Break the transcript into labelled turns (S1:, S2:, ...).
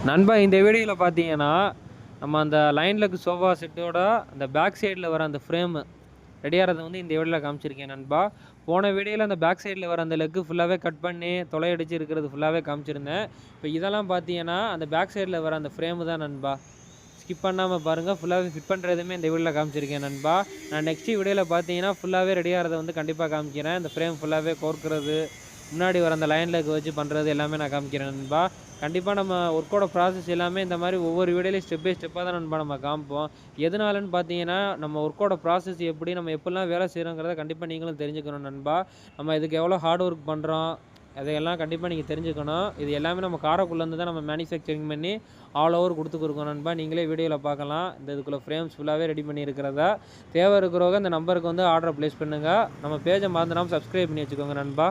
S1: நண்பா இந்த வீடியோவில் பார்த்தீங்கன்னா நம்ம அந்த லைன்லக்கு சோஃபா செட்டோட அந்த பேக் சைடில் வர அந்த ஃப்ரேமு ரெடியாகிறத வந்து இந்த வீடியோவில் காமிச்சிருக்கேன் நண்பா. போன வீடியோவில் அந்த பேக் சைடில் வர அந்த லெக்கு ஃபுல்லாகவே கட் பண்ணி தொலையடிச்சு இருக்கிறது ஃபுல்லாகவே காமிச்சிருந்தேன். இப்போ இதெல்லாம் பார்த்தீங்கன்னா அந்த பேக் சைடில் வர அந்த ஃப்ரேமு தான் நண்பா. ஸ்கிப் பண்ணாமல் பாருங்கள், ஃபுல்லாகவே ஃபிட் பண்ணுறதுமே இந்த வீடியோவில் காமிச்சிருக்கேன் நண்பா. நான் நெக்ஸ்ட் வீடியோவில் பார்த்தீங்கன்னா ஃபுல்லாகவே ரெடியாகிறத வந்து கண்டிப்பாக காமிக்கிறேன். இந்த ஃப்ரேம் ஃபுல்லாகவே கோர்க்கிறது, முன்னாடி வர அந்த லைனில் வச்சு பண்ணுறது எல்லாமே நான் காமிக்கிறேன் நண்பா. கண்டிப்பாக நம்ம ஒர்க்கோட ப்ராசஸ் எல்லாமே இந்த மாதிரி ஒவ்வொரு வீடியோலையும் ஸ்டெப் பை ஸ்டெப்பாக தான் நண்பா நம்ம காமிப்போம். எதனாலன்னு பார்த்தீங்கன்னா நம்ம ஒர்க்கோட ப்ராசஸ் எப்படி, நம்ம எப்படிலாம் வேலை செய்கிறோங்கிறத கண்டிப்பாக நீங்களும் தெரிஞ்சுக்கணும் நண்பா. நம்ம இதுக்கு எவ்வளோ ஹார்ட் ஒர்க் பண்ணுறோம் அதையெல்லாம் கண்டிப்பாக நீங்கள் தெரிஞ்சுக்கணும். இது எல்லாமே நம்ம காரைக்குள்ளேருந்து தான் நம்ம மேனுஃபேக்சரிங் பண்ணி ஆல் ஓவர் கொடுத்துருக்கோம் நண்பா. நீங்களே வீடியோவில் பார்க்கலாம். இந்த இதுக்குள்ளே ஃப்ரேம்ஸ் ஃபுல்லாகவே ரெடி பண்ணியிருக்கிறதா. தேவை இருக்கிறவங்க இந்த நம்பருக்கு வந்து ஆர்டரை ப்ளேஸ் பண்ணுங்கள். நம்ம பேஜை மறந்துடாமல் சப்ஸ்கிரைப் பண்ணி வச்சுக்கோங்க நண்பா.